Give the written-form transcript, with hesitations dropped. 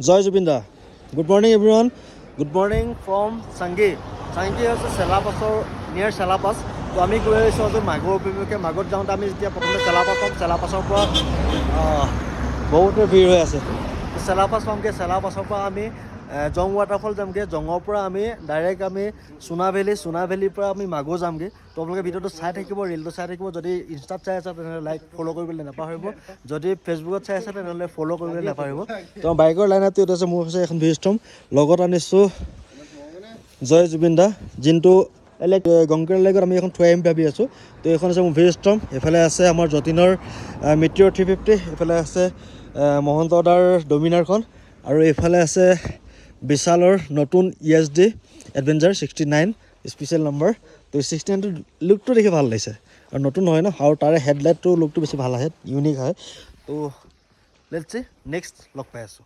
জয় জুবিন দা good morning everyone good morning from চাংগি চাংগি হৈছে চেলাপাছৰ নিয়াৰ চেলাপাছ তো আমি গৈ আহিছোঁ আজি মাঘৰ অভিমুখে মাঘত যাওঁতে আমি যেতিয়া প্ৰথমে চেলাপাছ পাম চেলাপাছৰ পৰা বহুতো ভিৰ হৈ আছে চেলাপাছ পামগৈ চেলাপাছৰ পৰা আমি জং ৱাটাৰফল যামগৈ জঙৰ পৰা আমি ডাইৰেক্ট আমি সোণা ভেলীৰ পৰা আমি মাঘো যামগৈ তো আপোনালোকে ভিডিঅ'টো চাই থাকিব ৰিলটো চাই থাকিব যদি ইনষ্টাত চাই আছে তেনেহ'লে লাইক ফ'ল' কৰিবলৈ নাপাহৰিব যদি ফেচবুকত চাই আছে তেনেহ'লে ফ'ল' কৰিবলৈ নাপাহৰিব তো বাইকৰ লাইন আপটো এইটো আছে মোৰ হৈছে এখন ভিষ্টম লগত আনিছোঁ জয় জুবিন দা যোনটো গংকেৰ লগত আমি এখন থৈ আহিম ভাবি আছোঁ তো এইখন আছে মোৰ ভিষ্টম এইফালে আছে আমাৰ যতীনৰ মিটিঅৰ 350 এইফালে আছে মহন্ত দাৰ ডমিনাৰখন আৰু এইফালে আছে বিশালৰ নতুন ESD এডভেঞ্চাৰ 69 স্পেচিয়েল নম্বৰ তো 69টোৰ লুকটো দেখি ভাল লাগিছে আৰু নতুন হয় ন আৰু তাৰে হেডলাইটটো লুকটো বেছি ভাল আহে ইউনিক হয় তো লেটছ চি নেক্সট লগ পাই আছোঁ